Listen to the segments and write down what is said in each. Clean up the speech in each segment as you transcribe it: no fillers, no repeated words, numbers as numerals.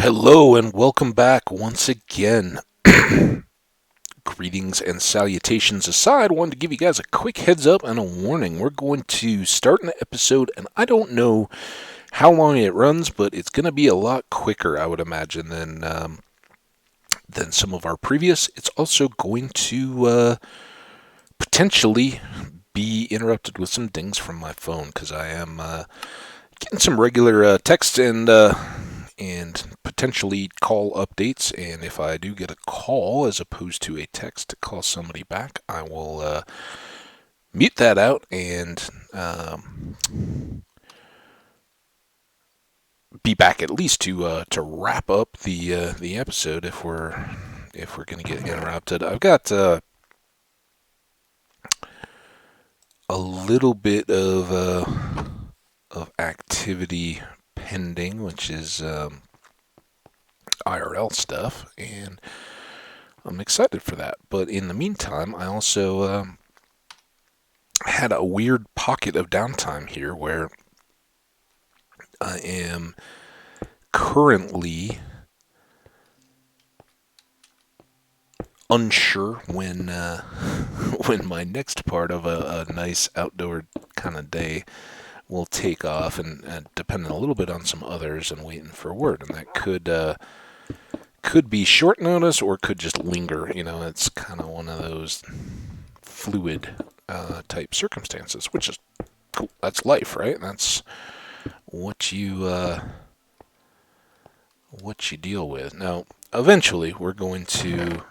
Hello and welcome back once again. Greetings and salutations aside, I wanted to give you guys a quick heads up and a warning. We're going to start an episode, and I don't know how long it runs, but it's going to be a lot quicker, I would imagine, than some of our previous. It's also going to potentially be interrupted with some dings from my phone because I am getting some regular text and potentially call updates. And if I do get a call as opposed to a text to call somebody back, I will mute that out and be back at least to wrap up the episode if we're gonna get interrupted. I've got a little bit of activity pending, which is IRL stuff, and I'm excited for that. But in the meantime, I also had a weird pocket of downtime here where I am currently unsure when when my next part of a nice outdoor kind of day will take off, and depending a little bit on some others and waiting for word, and that could be short notice or could just linger. It's kind of one of those fluid type circumstances, which is cool. That's life, right? That's what you deal with. Now, eventually, we're going to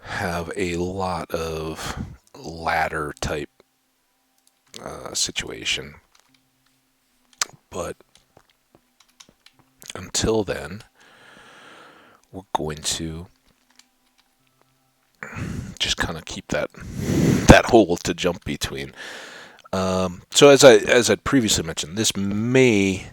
have a lot of ladder type situation, but until then, we're going to just kind of keep that hole to jump between. So as I previously mentioned, this may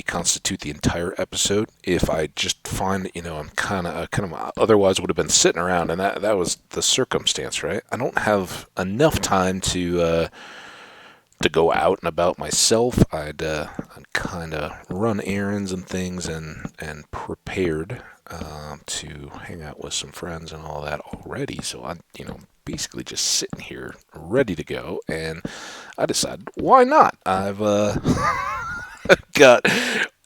constitute the entire episode if I just find I'm kind of otherwise would have been sitting around, and that was the circumstance, right? I don't have enough time to go out and about myself. I'd kind of run errands and things and prepared to hang out with some friends and all that already. So I'm basically just sitting here ready to go, and I decided why not? I've got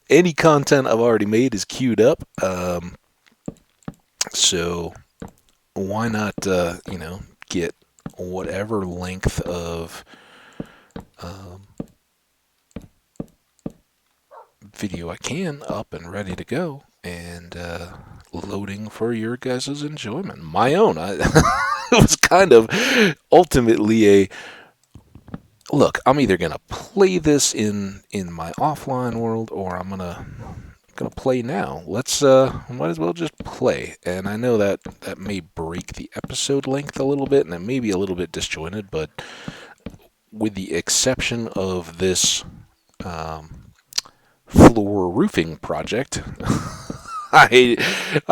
any content I've already made is queued up, so why not get whatever length of video I can up and ready to go, and loading for your guys' enjoyment. My own. It was kind of ultimately a look. I'm either gonna play this in my offline world, or I'm gonna play now. Let's might as well just play. And I know that may break the episode length a little bit, and it may be a little bit disjointed, but with the exception of this floor roofing project, I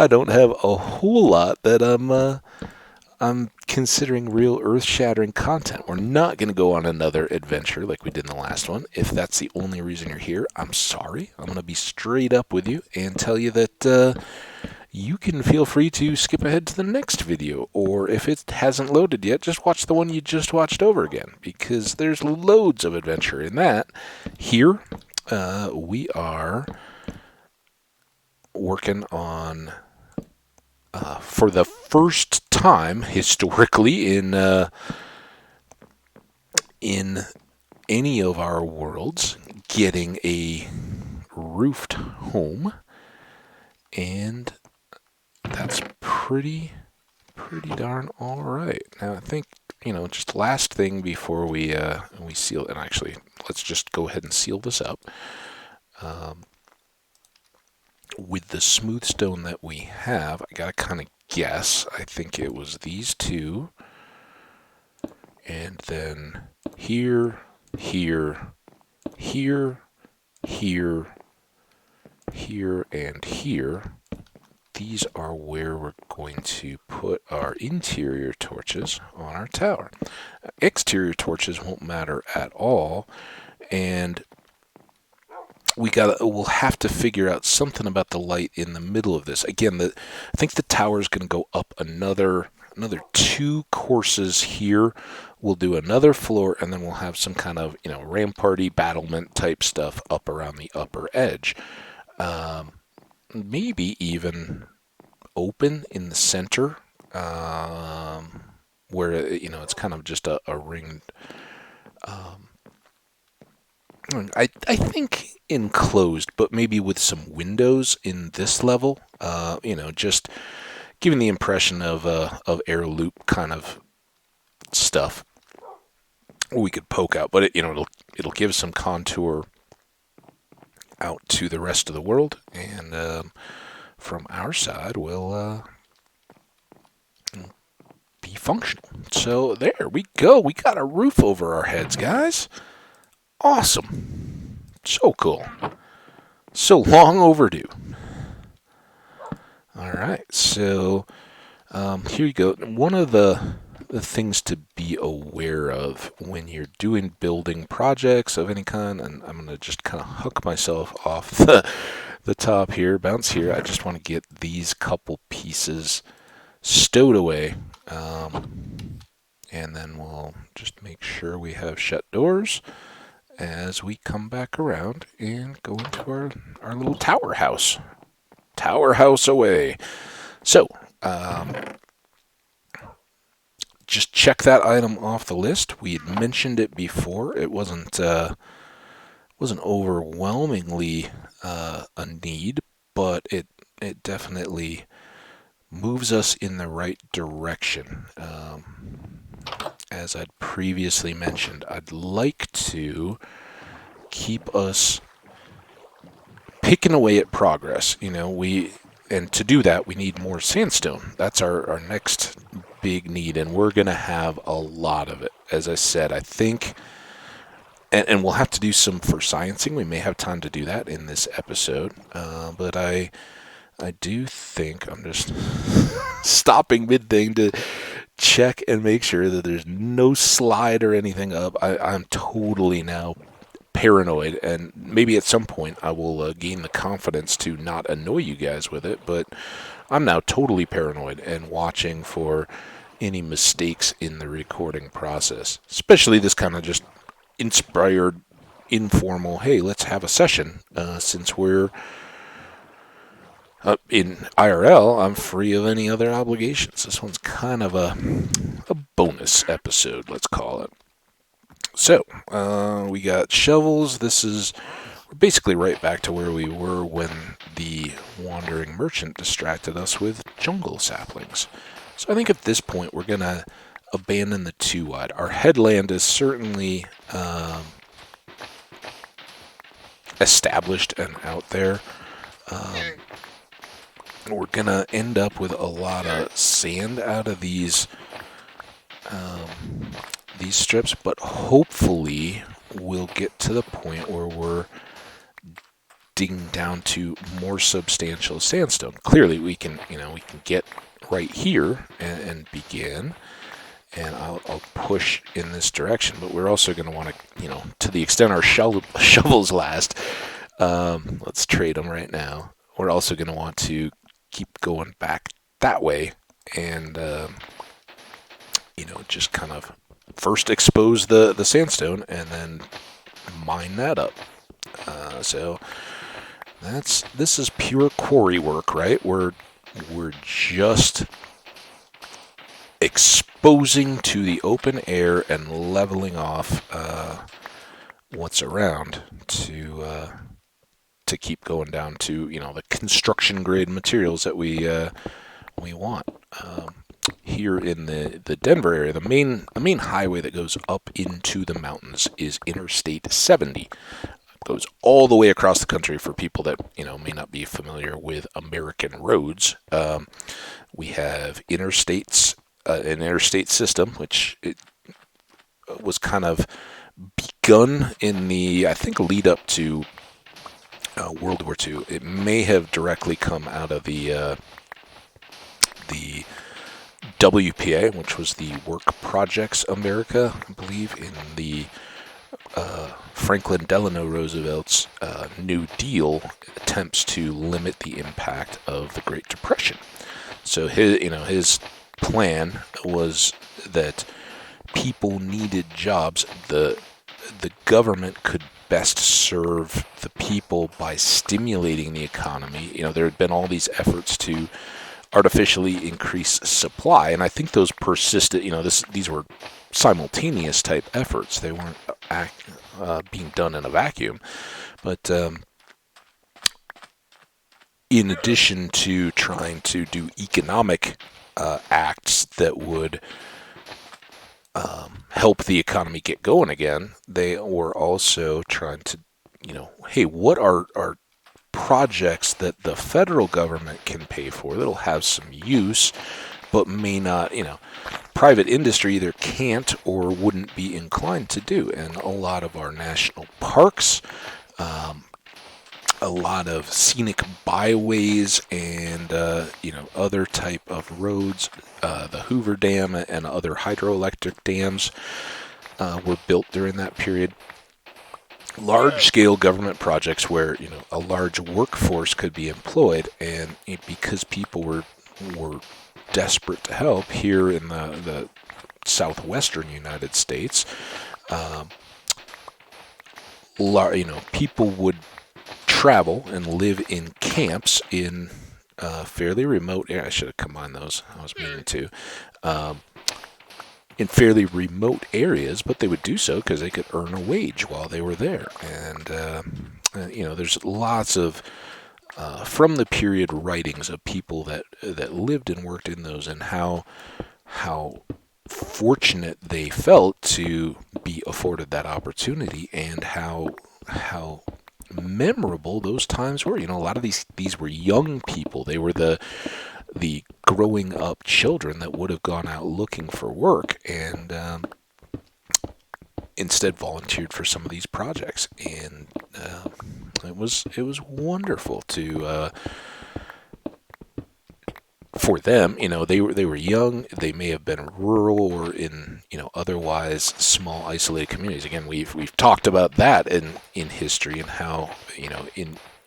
don't have a whole lot that I'm considering real earth-shattering content. We're not going to go on another adventure like we did in the last one. If that's the only reason you're here, I'm sorry. I'm going to be straight up with you and tell you that you can feel free to skip ahead to the next video, or if it hasn't loaded yet, just watch the one you just watched over again, because there's loads of adventure in that. Here, we are working on, for the first time historically in any of our worlds, getting a roofed home, and that's pretty darn all right. Now I think just last thing before we seal, and actually let's just go ahead and seal this up. With the smooth stone that we have, I gotta kind of guess. I think it was these two, and then here, here, here, here, here, and here. these are where we're going to put our interior torches on our tower. Exterior torches won't matter at all, and we'll have to figure out something about the light in the middle of this. Again, I think the tower is going to go up another 2 courses here. We'll do another floor, and then we'll have some kind of ramparty battlement type stuff up around the upper edge. Maybe even open in the center, where it's kind of just a ringed. I think enclosed, but maybe with some windows in this level. Just giving the impression of air loop kind of stuff we could poke out, but it'll give some contour out to the rest of the world, and from our side will be functional. So there we go. We got a roof over our heads, guys. Awesome. So cool. So long overdue. All right, so here you go. One of the things to be aware of when you're doing building projects of any kind, and I'm going to just kind of hook myself off the top here, bounce here. I just want to get these couple pieces stowed away, and then we'll just make sure we have shut doors as we come back around and go into our little tower house. Tower house away. So, just check that item off the list. We had mentioned it before. It wasn't overwhelmingly a need, but it definitely moves us in the right direction. As I'd previously mentioned, I'd like to keep us picking away at progress. And to do that, we need more sandstone. That's our next big need, and we're going to have a lot of it. As I said, I think, and we'll have to do some for sciencing. We may have time to do that in this episode, but I do think I'm just stopping mid-thing to check and make sure that there's no slide or anything up. I'm totally now paranoid, and maybe at some point I will gain the confidence to not annoy you guys with it, but I'm now totally paranoid and watching for any mistakes in the recording process, especially this kind of just inspired, informal, hey, let's have a session, since we're in IRL, I'm free of any other obligations. This one's kind of a bonus episode, let's call it. So, we got shovels. We're basically right back to where we were when the wandering merchant distracted us with jungle saplings. So I think at this point we're going to abandon the 2-wide. Our headland is certainly established and out there. We're going to end up with a lot of sand out of these strips, but hopefully we'll get to the point where we're digging down to more substantial sandstone. Clearly we can get right here and begin, and I'll push in this direction, but we're also going to want to, to the extent our shovels last, let's trade them right now. We're also going to want to keep going back that way and, just kind of first expose the sandstone and then mine that up. So this is pure quarry work, right? We're just exposing to the open air and leveling off what's around to keep going down to the construction grade materials that we want. Here in the Denver area, the main highway that goes up into the mountains is Interstate 70. It goes all the way across the country for people that may not be familiar with American roads. We have interstates, an interstate system, which it was kind of begun in the, I think, lead up to World War II. It may have directly come out of the the WPA, which was the Work Projects America, I believe, in the Franklin Delano Roosevelt's New Deal attempts to limit the impact of the Great Depression. So his plan was that people needed jobs. The government could best serve the people by stimulating the economy. There had been all these efforts to artificially increase supply, and I think those persisted. These were simultaneous type efforts. They weren't being done in a vacuum. But in addition to trying to do economic acts that would help the economy get going again, they were also trying to, hey, what are projects that the federal government can pay for that'll have some use, but may not, private industry either can't or wouldn't be inclined to do. And a lot of our national parks, a lot of scenic byways, and other type of roads, the Hoover Dam and other hydroelectric dams were built during that period. Large-scale government projects where a large workforce could be employed, and because people were desperate to help here in the southwestern United States, people would travel and live in camps in fairly remote areas. I should have combined those. I was meaning to. In fairly remote areas, but they would do so because they could earn a wage while they were there. And there's lots of from the period writings of people that lived and worked in those, and how fortunate they felt to be afforded that opportunity, and how memorable those times were. A lot of these were young people. They were the growing up children that would have gone out looking for work, and instead volunteered for some of these projects. And it was wonderful to for them. They were young. They may have been rural or in otherwise small isolated communities. Again, we've talked about that in history, and how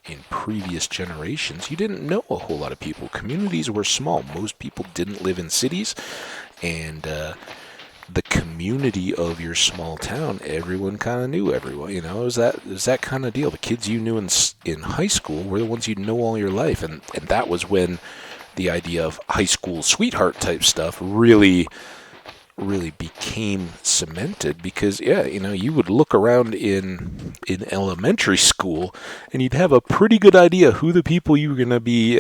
in previous generations, you didn't know a whole lot of people. Communities were small. Most people didn't live in cities, and the community of your small town, everyone kind of knew everyone. It was that kind of deal. The kids you knew in high school were the ones you'd know all your life, and that was when the idea of high school sweetheart type stuff really became cemented, because you would look around in elementary school and you'd have a pretty good idea who the people you were going to be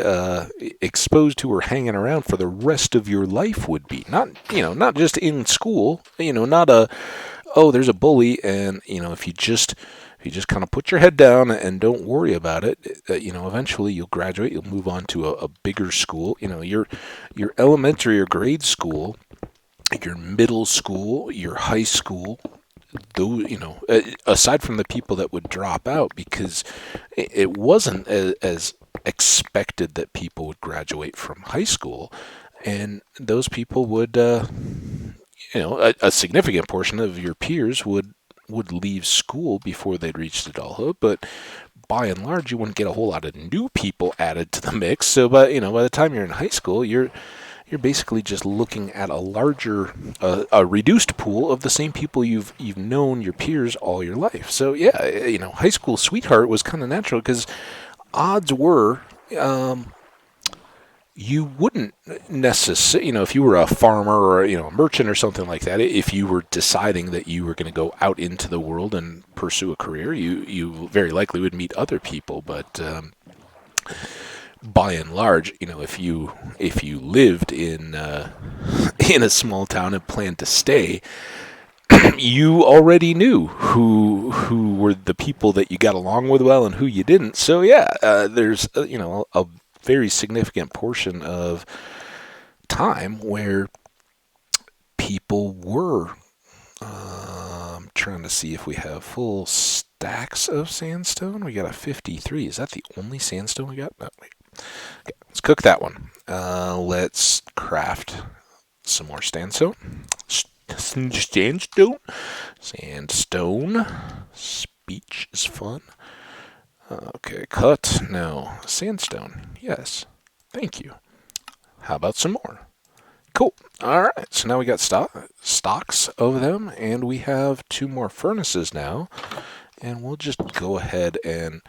exposed to or hanging around for the rest of your life would be. Not just in school, not there's a bully, and if you just kind of put your head down and don't worry about it, eventually you'll graduate, you'll move on to a bigger school. Your elementary or grade school, your middle school, your high school, those, aside from the people that would drop out, because it wasn't as expected that people would graduate from high school, and those people would, a significant portion of your peers would leave school before they'd reached adulthood, but by and large, you wouldn't get a whole lot of new people added to the mix. So, by the time you're in high school, you're basically just looking at a larger, a reduced pool of the same people you've known, your peers, all your life. So high school sweetheart was kind of natural, because odds were you wouldn't necessarily, if you were a farmer or a merchant or something like that, if you were deciding that you were going to go out into the world and pursue a career, you very likely would meet other people, but by and large, if you lived in a small town and planned to stay, you already knew who were the people that you got along with well and who you didn't. So there's a very significant portion of time where people were. I'm trying to see if we have full stacks of sandstone. We got a 53. Is that the only sandstone we got? No, wait. Okay, let's cook that one. Let's craft some more sandstone. Sandstone. Sandstone. Speech is fun. Okay, cut. No. Sandstone. Yes. Thank you. How about some more? Cool. All right. So now we got stocks of them, and we have 2 more furnaces now. And we'll just go ahead and,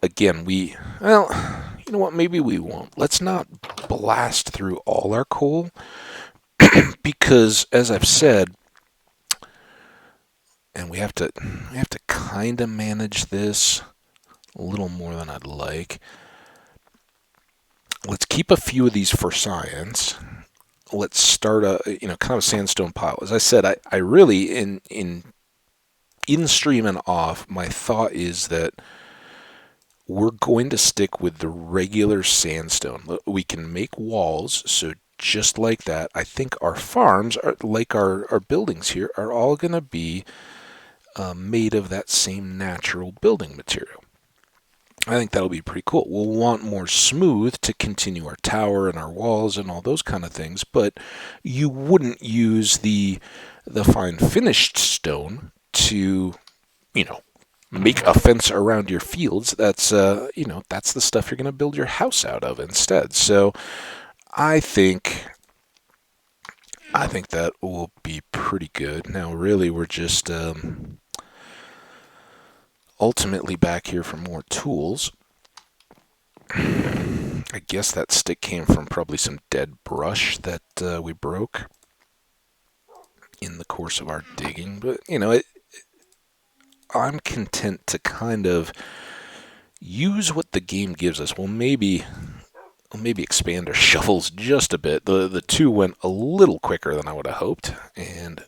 again, well, you know what? Maybe we won't. Let's not blast through all our coal because, as I've said, and we have to kind of manage this a little more than I'd like. Let's keep a few of these for science. Let's start a kind of a sandstone pile. As I said, I really in stream and off, my thought is that we're going to stick with the regular sandstone. We can make walls, so just like that, I think our farms, are like our buildings here, are all going to be made of that same natural building material. I think that'll be pretty cool. We'll want more smooth to continue our tower and our walls and all those kind of things, but you wouldn't use the fine finished stone to, make a fence around your fields. That's that's the stuff you're going to build your house out of instead. So I think that will be pretty good. Now, really, we're just ultimately back here for more tools. I guess that stick came from probably some dead brush that we broke in the course of our digging. But, I'm content to kind of use what the game gives us. We'll maybe expand our shovels just a bit. The 2 went a little quicker than I would have hoped. And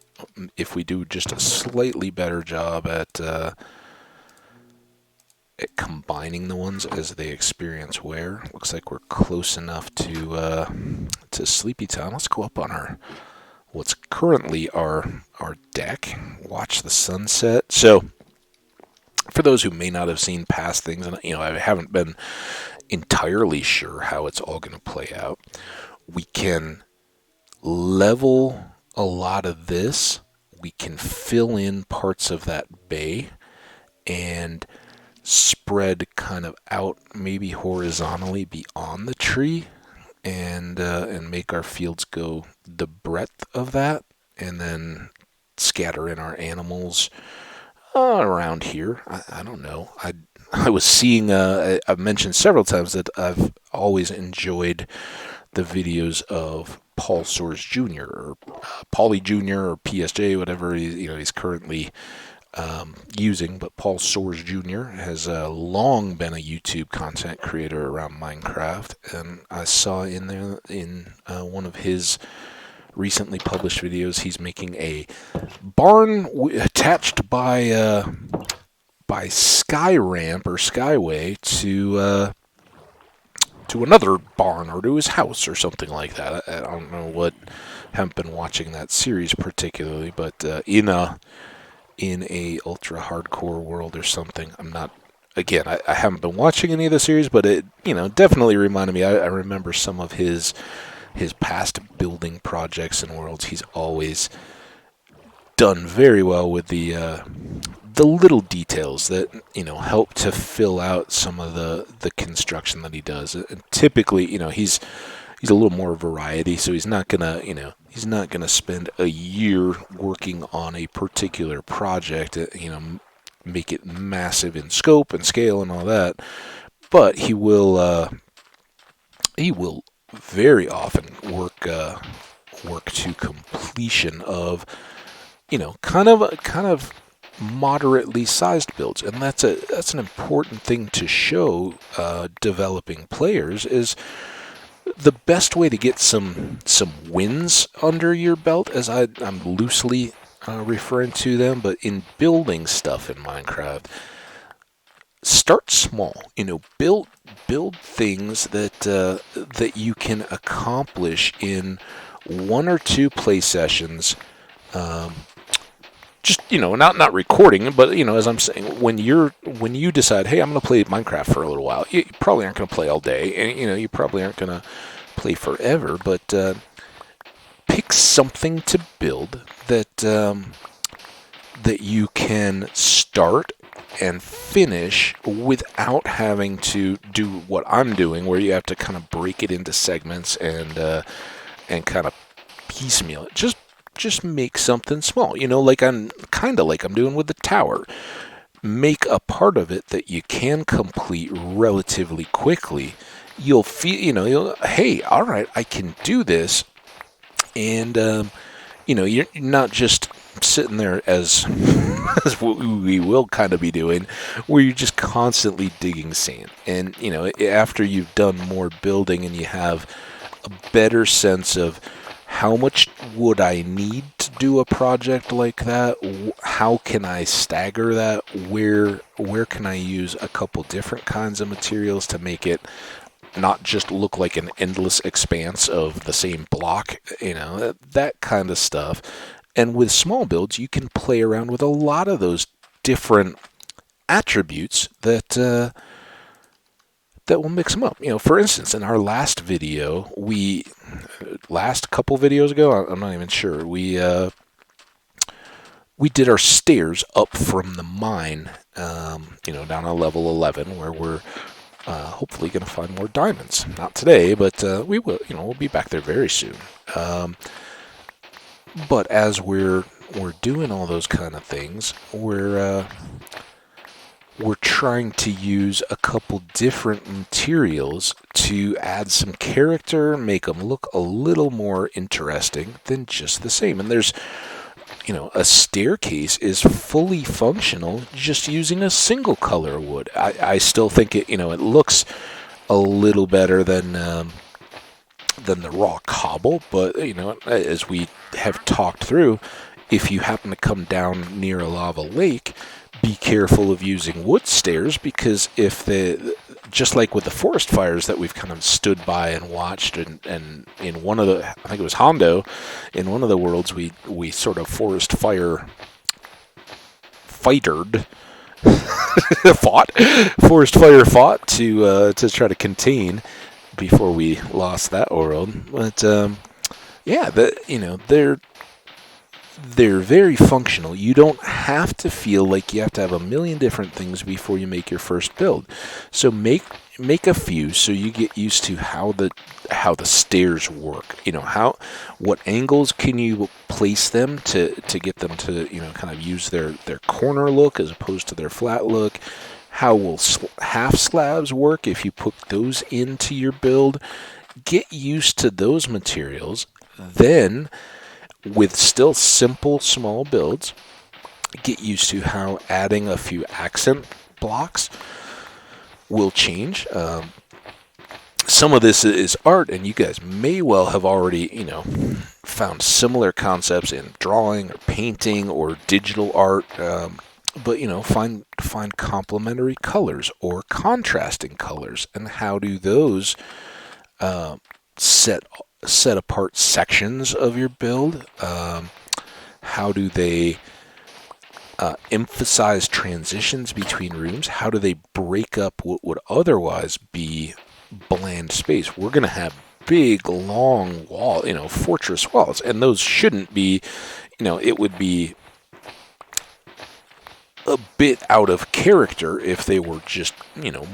if we do just a slightly better job at combining the ones as they experience wear. Looks like we're close enough to sleepy time. Let's go up on what's currently our deck. Watch the sunset. So, for those who may not have seen past things, and I haven't been entirely sure how it's all going to play out, we can level a lot of this. We can fill in parts of that bay and spread kind of out, maybe horizontally beyond the tree, and make our fields go the breadth of that, and then scatter in our animals around here. I don't know. I was seeing. I've mentioned several times that I've always enjoyed the videos of Paul Soares Jr. or Paulie Jr. or PSJ, whatever he's currently using, but Paul Soares Jr. has long been a YouTube content creator around Minecraft, and I saw in there in one of his recently published videos, he's making a barn attached by sky ramp or skyway to another barn or to his house or something like that. I don't know what. Haven't been watching that series particularly, but in a ultra hardcore world or something. I'm not. Again, I haven't been watching any of the series, but it definitely reminded me. I remember some of his past building projects and worlds. He's always done very well with the little details that help to fill out some of the construction that he does. And typically, he's a little more variety, so he's not gonna spend a year working on a particular project, make it massive in scope and scale and all that. But he will very often work to completion of kind of moderately sized builds, and that's an important thing to show developing players. Is the best way to get some wins under your belt, as I'm loosely referring to them, but in building stuff in Minecraft, start small. Build things that you can accomplish in 1 or 2 play sessions, just not recording, but as I'm saying, when you decide, hey, I'm going to play Minecraft for a little while, you probably aren't going to play all day, and you probably aren't going to play forever, but pick something to build that you can start and finish without having to do what I'm doing, where you have to kind of break it into segments and kind of piecemeal it. Just make something small, like I'm doing with the tower. Make a part of it that you can complete relatively quickly. You'll feel, hey, all right, I can do this, and you're not just sitting there as as what we will kind of be doing, where you're just constantly digging sand. And after you've done more building and you have a better sense of how much would I need to do a project like that, how can I stagger that, where can I use a couple different kinds of materials to make it not just look like an endless expanse of the same block, that kind of stuff. And with small builds, you can play around with a lot of those different attributes that will mix them up. For instance, in our last video, last couple videos ago, I'm not even sure, we did our stairs up from the mine, down on level 11, where we're hopefully going to find more diamonds. Not today, but we will. We'll be back there very soon. But as we're doing all those kind of things, we're trying to use a couple different materials to add some character, make them look a little more interesting than just the same. And there's, a staircase is fully functional just using a single color wood. I still think it looks a little better than the raw cobble, but as we have talked through, if you happen to come down near a lava lake, be careful of using wood stairs, because just like with the forest fires that we've kind of stood by and watched, and in one of the, I think it was Hondo, in one of the worlds we sort of forest fire fightered fought to try to contain before we lost that world. But they're very functional. You don't have to feel like you have to have a million different things before you make your first build. So make a few so you get used to how the stairs work. What angles can you place them to get them to kind of use their corner look as opposed to their flat look. How will half slabs work if you put those into your build? Get used to those materials. Then, with still simple small builds, get used to how adding a few accent blocks will change. Some of this is art, and you guys may well have already, found similar concepts in drawing or painting or digital art. But find complementary colors or contrasting colors, and how do those set apart sections of your build? How do they emphasize transitions between rooms? How do they break up what would otherwise be bland space? We're going to have big, long wall, fortress walls, and those shouldn't be, it would be a bit out of character if they were just,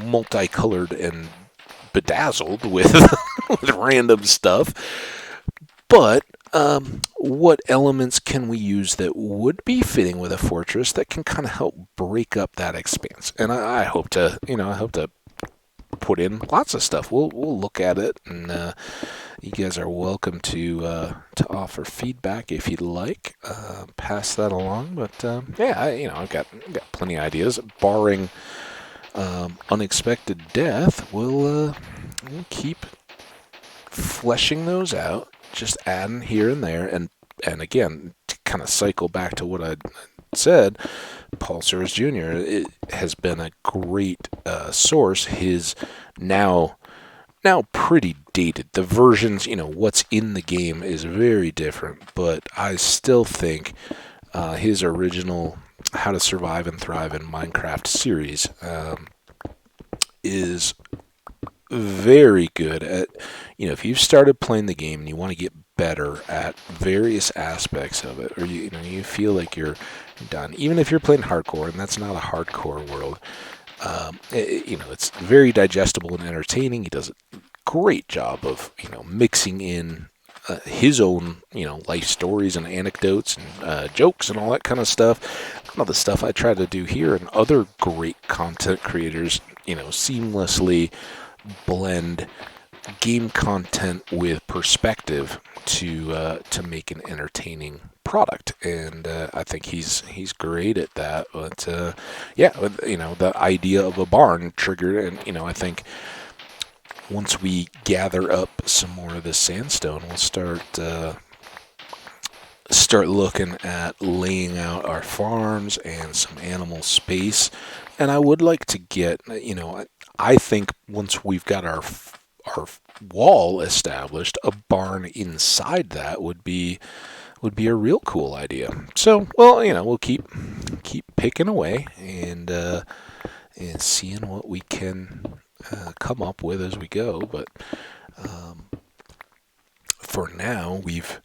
multicolored and bedazzled with, with random stuff. But what elements can we use that would be fitting with a fortress that can kind of help break up that expanse? And I hope to, put in lots of stuff. We'll look at it, and you guys are welcome to offer feedback if you'd like. Pass that along. But I've got plenty of ideas. Barring unexpected death, we'll keep fleshing those out. Just adding here and there, and again, to kind of cycle back to what I said, Paul Sears Jr. It has been a great source. His now pretty dated. The versions, what's in the game is very different, but I still think his original How to Survive and Thrive in Minecraft series is very good at, if you've started playing the game and you want to get better at various aspects of it, or you feel like you're done, even if you're playing hardcore, and that's not a hardcore world, it's very digestible and entertaining. He does a great job of, mixing in his own, life stories and anecdotes and jokes and all that kind of stuff. All the stuff I try to do here, and other great content creators, seamlessly blend game content with perspective to make an entertaining product, and I think he's great at that. But the idea of a barn triggered, and I think once we gather up some more of this sandstone, we'll start looking at laying out our farms and some animal space. And I would like to get, I think once we've got our wall established, a barn inside that would be a real cool idea. So, well, we'll keep picking away and seeing what we can come up with as we go. But for now, we've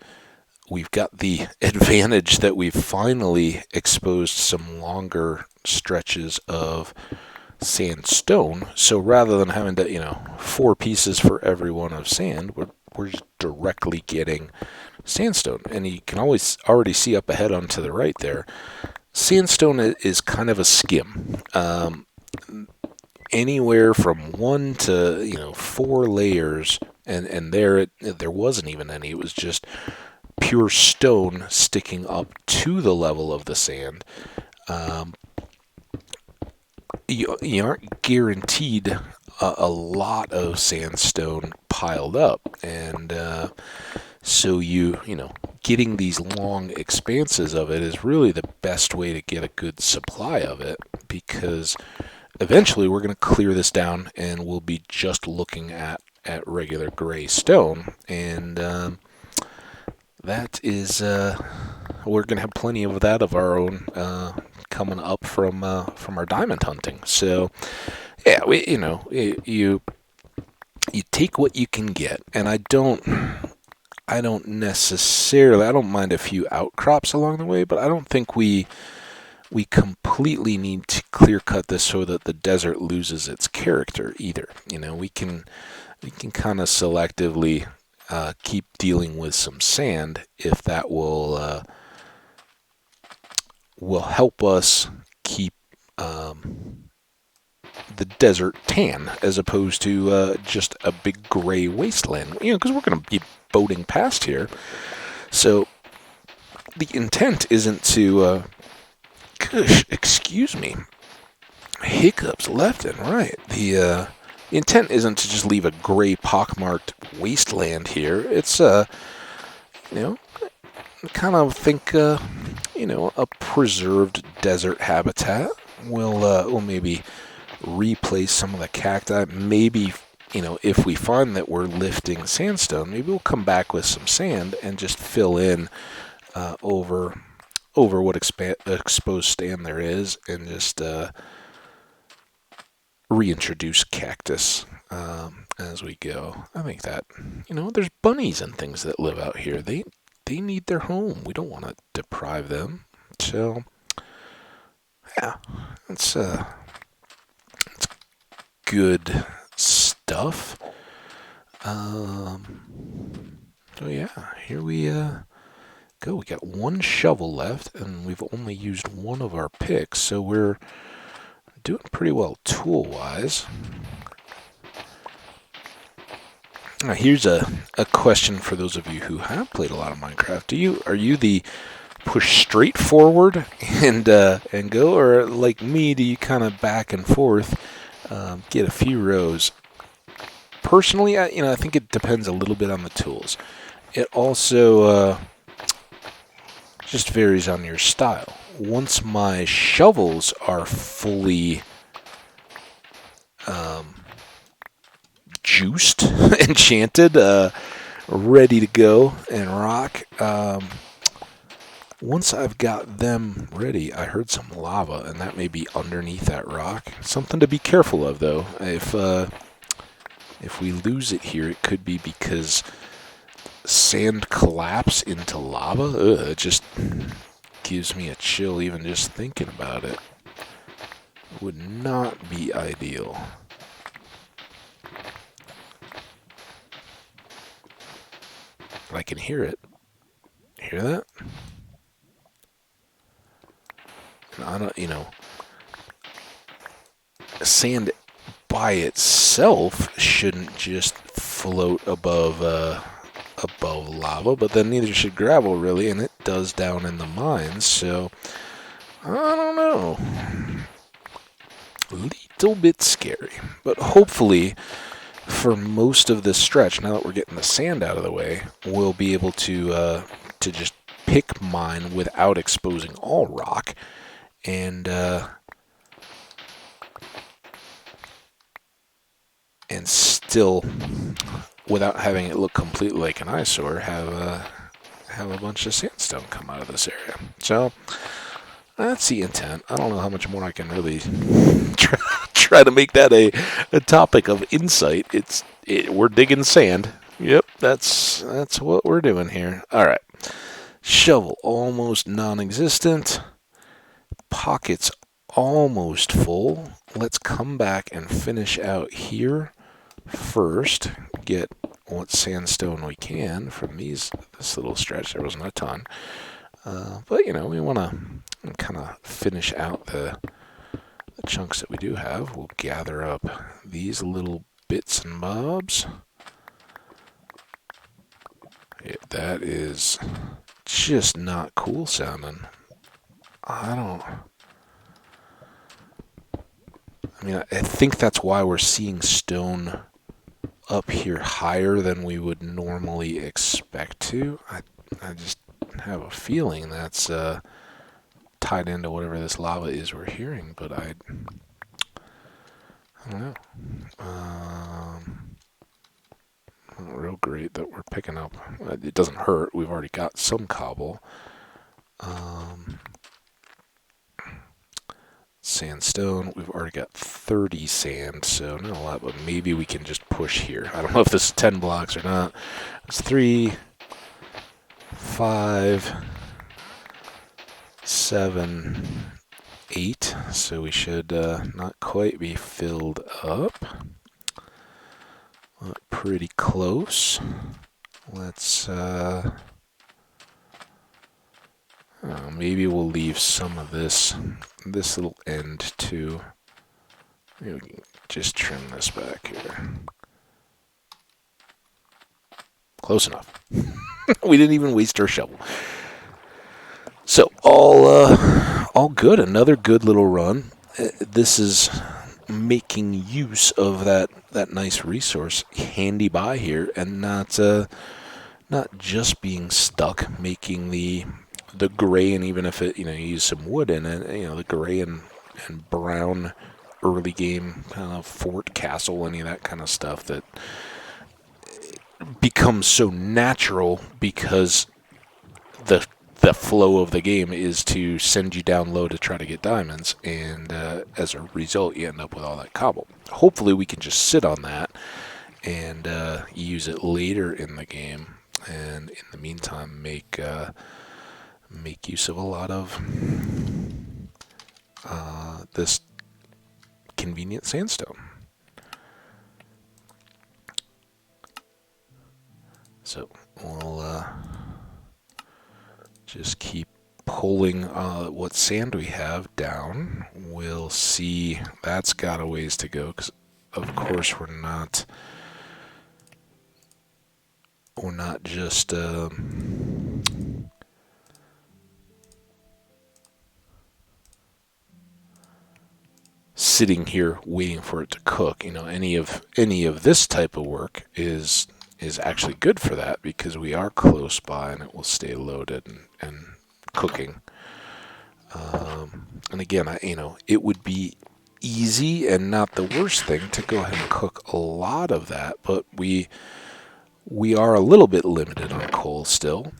got the advantage that we've finally exposed some longer stretches of sandstone. So rather than having to, 4 pieces for every one of sand, we're just directly getting sandstone. And you can already see up ahead onto the right there, sandstone is kind of a skim. Anywhere from 1 to 4 layers, and there wasn't even any. It was just pure stone sticking up to the level of the sand. You aren't guaranteed a lot of sandstone piled up, and so getting these long expanses of it is really the best way to get a good supply of it, because eventually we're going to clear this down and we'll be just looking at regular gray stone, and that is we're going to have plenty of that of our own coming up from our diamond hunting. So yeah, you take what you can get, and I don't necessarily, I don't mind a few outcrops along the way, but I don't think we completely need to clear cut this so that the desert loses its character either. We can kind of selectively keep dealing with some sand if that will help us keep the desert tan, as opposed to just a big gray wasteland. Because we're going to be boating past here, so the intent isn't to gosh, excuse me, hiccups left and right. The intent isn't to just leave a gray pockmarked wasteland here. It's kind of think a preserved desert habitat. We'll maybe replace some of the cacti. Maybe if we find that we're lifting sandstone, maybe we'll come back with some sand and just fill in over what exposed stand there is, and just reintroduce cactus as we go. I think that there's bunnies and things that live out here. They need their home. We don't want to deprive them. So yeah, it's good stuff. So yeah, here we go. We got 1 shovel left, and we've only used 1 of our picks, so we're doing pretty well tool-wise. Now, here's a question for those of you who have played a lot of Minecraft. Are you the push straight forward and go, or like me, do you kind of back and forth, get a few rows? Personally, I think it depends a little bit on the tools. It also just varies on your style. Once my shovels are fully juiced, enchanted, ready to go and rock, once I've got them ready, I heard some lava, and that may be underneath that rock. Something to be careful of, though. If we lose it here, it could be because sand collapse into lava. Ugh, it just gives me a chill even just thinking about it. It would not be ideal. I can hear it. Hear that? And I don't, sand by itself shouldn't just float above lava, but then neither should gravel really, and it does down in the mines. So I don't know. Little bit scary, but hopefully for most of this stretch, now that we're getting the sand out of the way, we'll be able to just pick mine without exposing all rock, and still, without having it look completely like an eyesore, have a bunch of sandstone come out of this area. So that's the intent. I don't know how much more I can really try to make that a topic of insight. We're digging sand. Yep, that's what we're doing here. All right. Shovel almost non-existent. Pockets almost full. Let's come back and finish out here first. Get what sandstone we can from this little stretch. There wasn't a ton. But, we want to kind of finish out the chunks that we do have. We'll gather up these little bits and bobs. Yeah, that is just not cool sounding. I think that's why we're seeing stone up here higher than we would normally expect to. I just have a feeling that's tied into whatever this lava is we're hearing, but I don't know. Not real great that we're picking up. It doesn't hurt. We've already got some cobble. Sandstone, we've already got 30 sand, so not a lot, but maybe we can just push here. I don't know if this is 10 blocks or not. It's 3, 5, 7, 8, so we should not quite be filled up. Pretty close. Let's maybe we'll leave some of this little end too. Maybe we can just trim this back here. Close enough. We didn't even waste our shovel. So all good. Another good little run. This is making use of that nice resource handy by here, and not just being stuck making the gray, and even if it you use some wood in it, the gray and brown early game kind of fort, castle, any of that kind of stuff that becomes so natural because the flow of the game is to send you down low to try to get diamonds, and as a result you end up with all that cobble. Hopefully we can just sit on that and use it later in the game, and in the meantime make use of a lot of this convenient sandstone. So we'll just keep pulling what sand we have down. We'll see. That's got a ways to go because, of course, we're not just sitting here waiting for it to cook. Any of this type of work is actually good for that because we are close by and it will stay loaded and cooking. And again, it would be easy and not the worst thing to go ahead and cook a lot of that, but we are a little bit limited on coal still.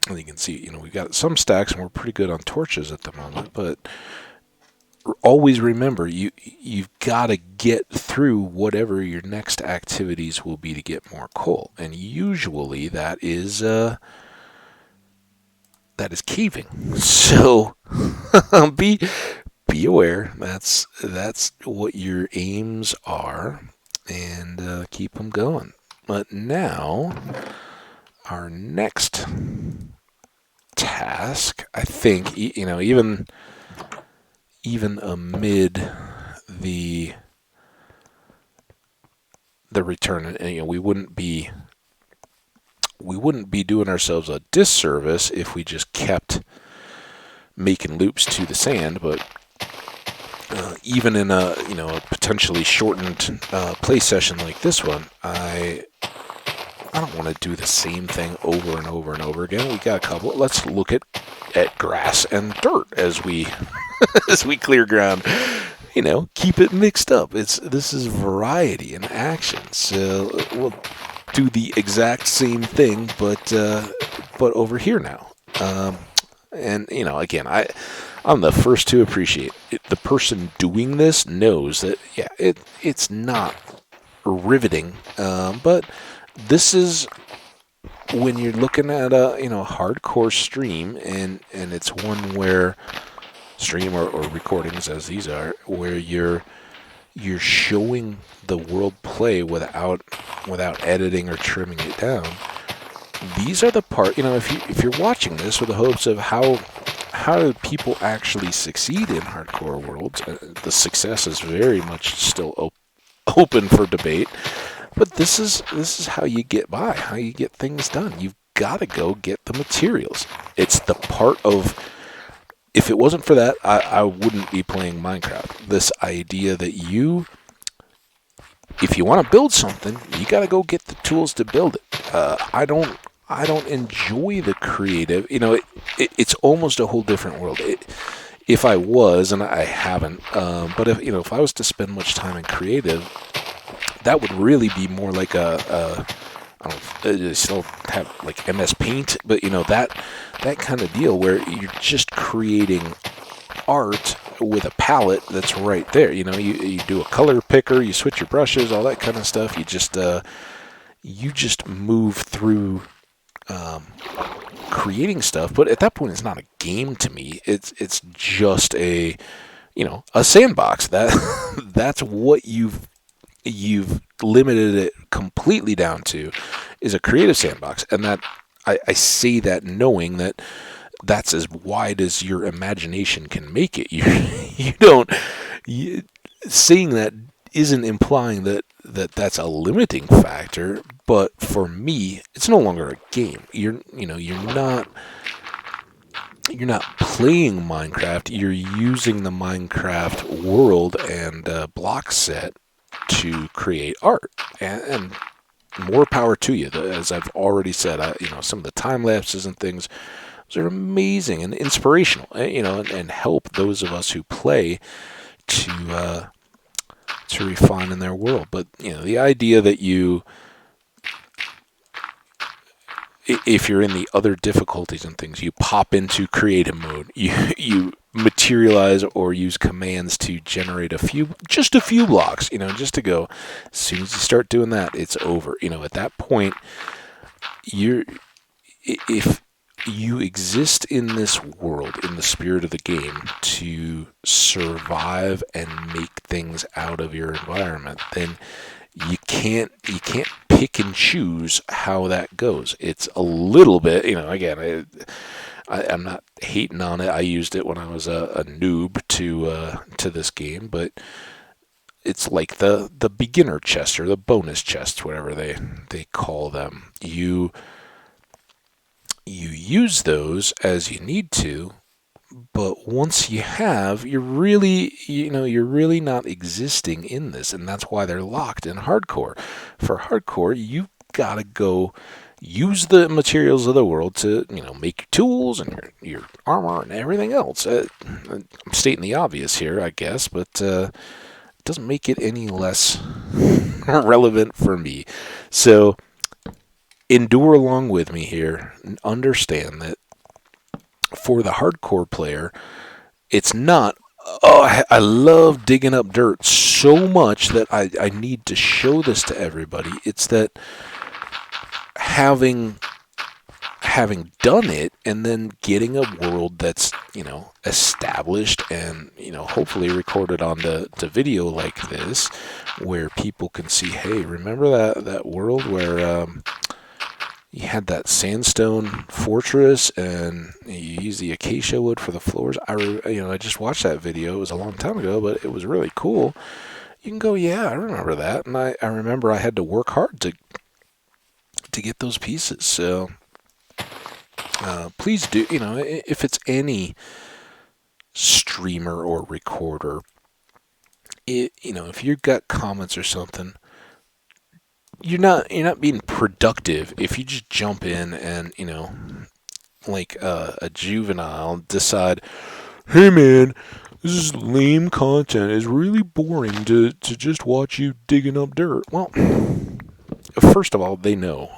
And you can see, we've got some stacks and we're pretty good on torches at the moment, but always remember you've got to get through whatever your next activities will be to get more coal, and usually that is caving. So be aware. That's what your aims are, and keep them going. But now, our next task, I think, even amid the return, and we wouldn't be doing ourselves a disservice if we just kept making loops to the sand. But even in a potentially shortened play session like this one, I don't want to do the same thing over and over and over again. We got a couple. Let's look at grass and dirt as we as we clear ground. Keep it mixed up. This is variety in action. So we'll do the exact same thing, but over here now. And again, I'm the first to appreciate it. The person doing this knows that it's not riveting, but this is when you're looking at a hardcore stream, and it's one where stream or recordings as these are, where you're showing the world play without editing or trimming it down. These are the part, if you're watching this with the hopes of how do people actually succeed in hardcore worlds, the success is very much still open for debate. But this is how you get by, how you get things done. You've got to go get the materials. It's the part of, if it wasn't for that, I wouldn't be playing Minecraft. This idea that if you want to build something, you got to go get the tools to build it. I don't enjoy the creative. It's almost a whole different world. If I was, and I haven't, but if I was to spend much time in creative, that would really be more like I don't know, they still have like MS Paint, but that kind of deal where you're just creating art with a palette that's right there. You do a color picker, you switch your brushes, all that kind of stuff. You just move through creating stuff. But at that point, it's not a game to me. It's just a sandbox. That's what you've limited it completely down to, is a creative sandbox. And that I say that knowing that that's as wide as your imagination can make it. Saying that isn't implying that that's a limiting factor, but for me, it's no longer a game. You're not playing Minecraft. You're using the Minecraft world and block set to create art, and more power to you. As I've already said, some of the time lapses and things, those are amazing and inspirational, and help those of us who play to refine in their world. But the idea that if you're in the other difficulties and things, you pop into creative mode, you materialize or use commands to generate just a few blocks, just to go. As soon as you start doing that, it's over. At that point, if you exist in this world, in the spirit of the game, to survive and make things out of your environment, then you can't pick and choose how that goes. It's a little bit, again, I'm not hating on it. I used it when I was a noob to this game, but it's like the beginner chest or the bonus chests, whatever they call them. You use those as you need to, but once you have, you're really not existing in this, and that's why they're locked in hardcore. For hardcore, you've got to go use the materials of the world to, make your tools and your armor and everything else. I'm stating the obvious here, I guess, but it doesn't make it any less relevant for me. So endure along with me here and understand that for the hardcore player, it's not, oh, I love digging up dirt so much that I need to show this to everybody. It's that having done it and then getting a world that's, established and, hopefully recorded onto video like this, where people can see, hey, remember that world where you had that sandstone fortress and you used the acacia wood for the floors. I just watched that video. It was a long time ago, but it was really cool. You can go, yeah, I remember that. And I remember I had to work hard to get those pieces. So please do, if it's any streamer or recorder, if you've got comments or something, you're not being productive if you just jump in and like a juvenile decide, hey man, this is lame content. It's really boring to just watch you digging up dirt. Well, first of all, they know.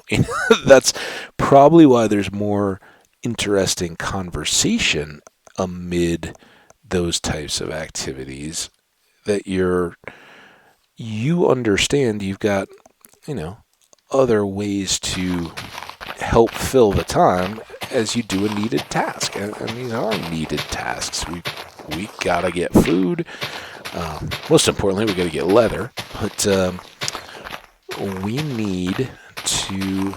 That's probably why there's more interesting conversation amid those types of activities, that you understand you've got, other ways to help fill the time as you do a needed task. And these are needed tasks. We gotta get food. Most importantly, we gotta get leather. But we need to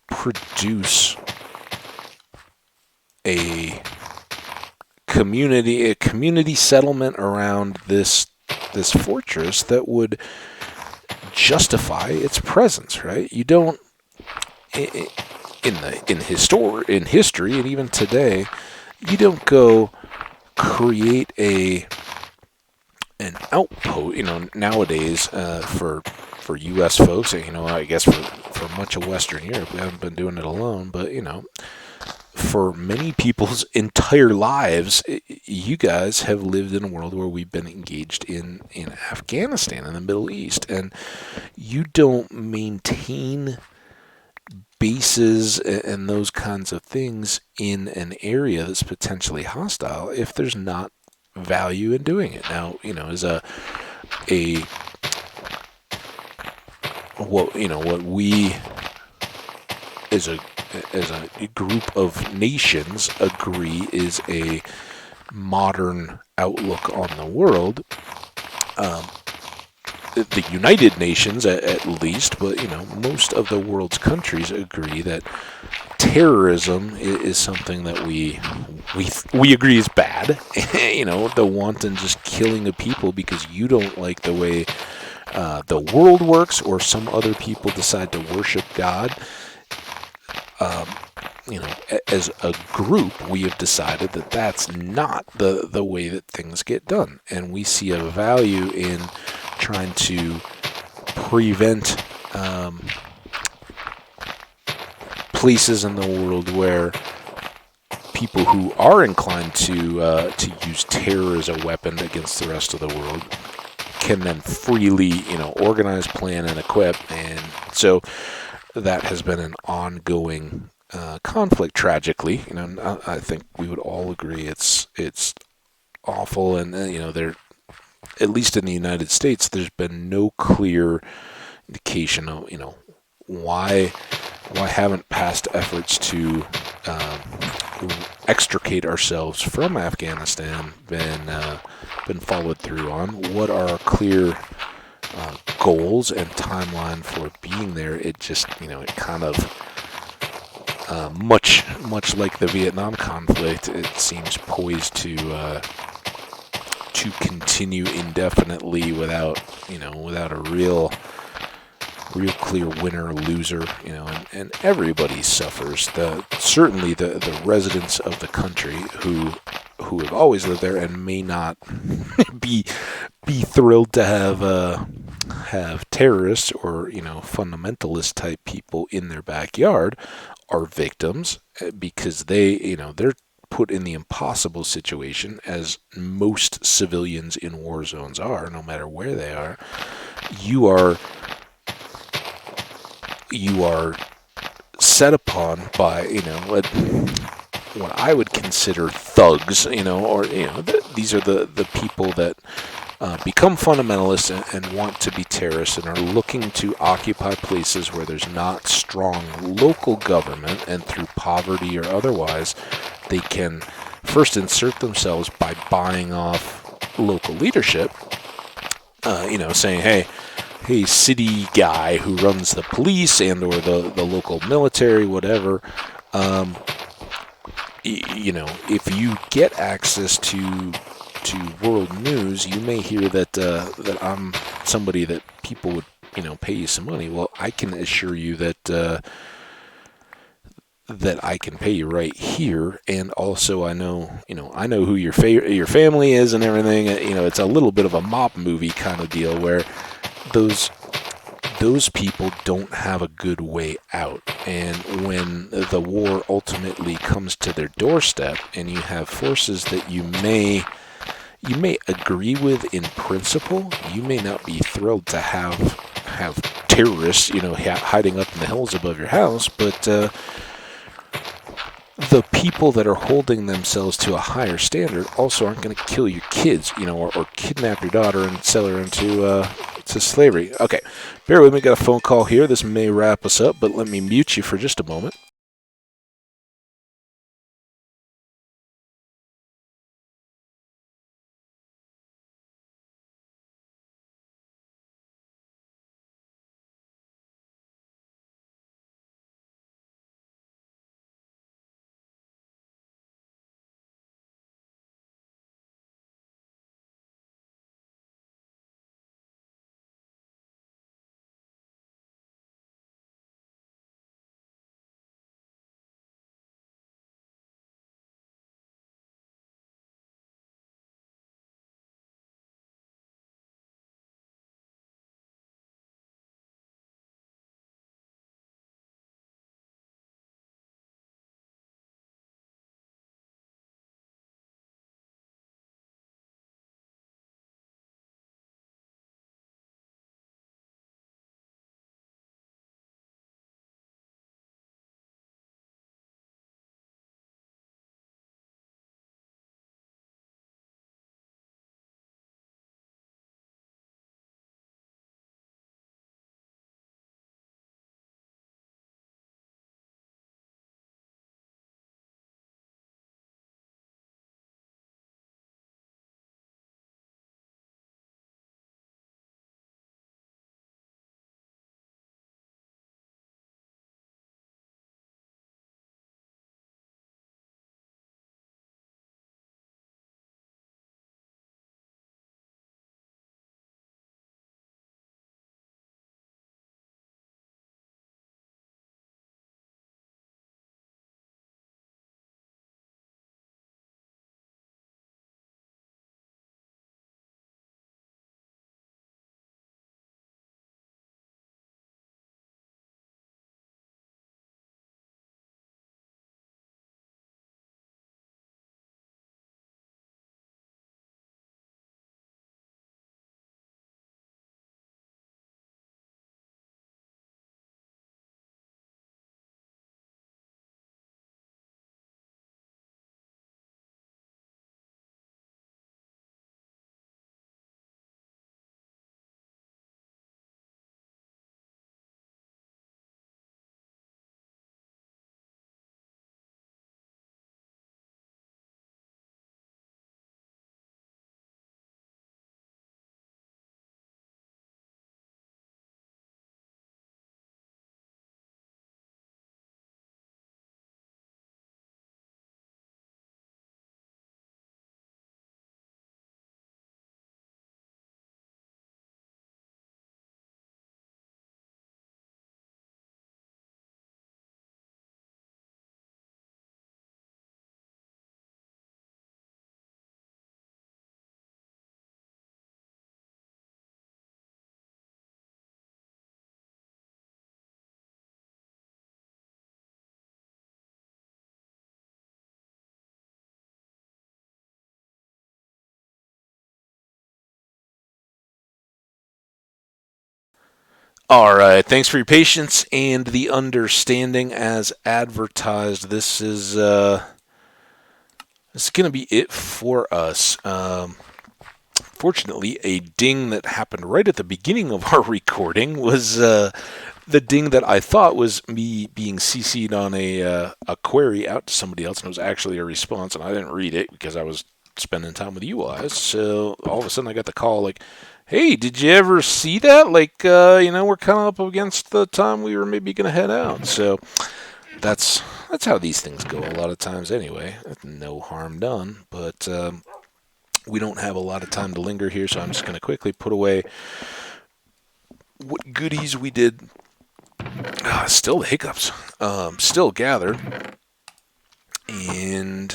produce a community settlement around this fortress that would justify its presence, right? You don't in history and even today, you don't go create an outpost. Nowadays for U.S. folks, I guess for much of Western Europe, we haven't been doing it alone, but for many people's entire lives, you guys have lived in a world where we've been engaged in Afghanistan, in the Middle East, and you don't maintain bases and those kinds of things in an area that's potentially hostile if there's not value in doing it. Now, as what we as a group of nations agree is a modern outlook on the world. The United Nations, at least, but most of the world's countries agree that terrorism is something that we agree is bad. The wanton just killing of people because you don't like the way the world works, or some other people decide to worship God. As a group, we have decided that that's not the way that things get done, and we see a value in trying to prevent places in the world where people who are inclined to use terror as a weapon against the rest of the world can then freely, organize, plan, and equip. And so that has been an ongoing conflict. Tragically, I think we would all agree it's awful, and there, at least in the United States, there's been no clear indication of why haven't past efforts to extricate ourselves from Afghanistan been followed through on. What are our clear goals and timeline for being there? It just it kind of much like the Vietnam conflict, it seems poised to continue indefinitely without a real clear winner or loser, and everybody suffers. Certainly the residents of the country who have always lived there and may not be thrilled to have terrorists or fundamentalist type people in their backyard are victims, because they're put in the impossible situation, as most civilians in war zones are, no matter where they are. You are you are set upon by, what I would consider thugs, or these are the people that become fundamentalists and want to be terrorists and are looking to occupy places where there's not strong local government, and through poverty or otherwise, they can first insert themselves by buying off local leadership, saying, hey, city guy who runs the police and or the local military, whatever, um, if you get access to world news, you may hear that I'm somebody that people would pay you some money. Well, I can assure you that I can pay you right here, and also I know who your family is and everything. It's a little bit of a mob movie kind of deal where those those people don't have a good way out. And when the war ultimately comes to their doorstep, and you have forces that you may agree with in principle, you may not be thrilled to have terrorists, hiding up in the hills above your house, but the people that are holding themselves to a higher standard also aren't going to kill your kids, or kidnap your daughter and sell her to slavery. Okay, bear with me. Got a phone call here. This may wrap us up, but let me mute you for just a moment. All right. Thanks for your patience and the understanding as advertised. This is going to be it for us. Fortunately, a ding that happened right at the beginning of our recording was the ding that I thought was me being CC'd on a query out to somebody else, and it was actually a response, and I didn't read it because I was spending time with you guys. So all of a sudden, I got the call like, "Hey, did you ever see that? Like, we're kind of up against the time we were maybe going to head out." So that's how these things go a lot of times. Anyway, no harm done, but. We don't have a lot of time to linger here, so I'm just going to quickly put away what goodies we did. Still the hiccups. Still gathered. And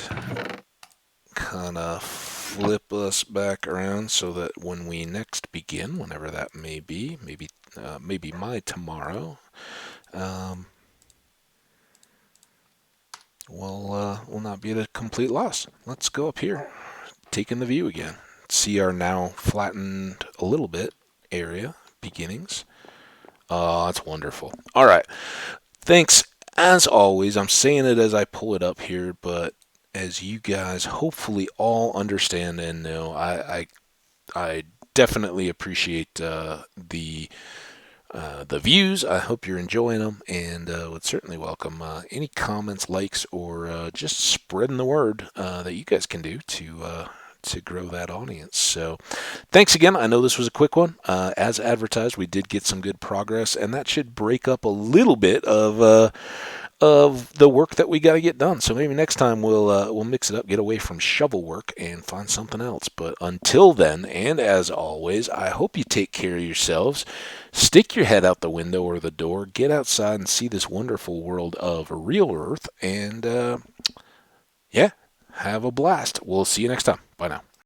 kind of flip us back around so that when we next begin, whenever that may be, maybe my tomorrow, um, will not be at a complete loss. Let's go up here, take in the view again. See our now flattened a little bit area beginnings. Oh, that's wonderful. All right. Thanks as always. I'm saying it as I pull it up here, but as you guys hopefully all understand and know, I definitely appreciate the views. I hope you're enjoying them, and would certainly welcome any comments, likes, or just spreading the word that you guys can do to grow that audience. So, thanks again. I know this was a quick one. As advertised, we did get some good progress, and that should break up a little bit of the work that we got to get done. So maybe next time we'll mix it up, get away from shovel work, and find something else. But until then, and as always, I hope you take care of yourselves. Stick your head out the window or the door, get outside and see this wonderful world of real Earth, and yeah, have a blast. We'll see you next time. Bye now.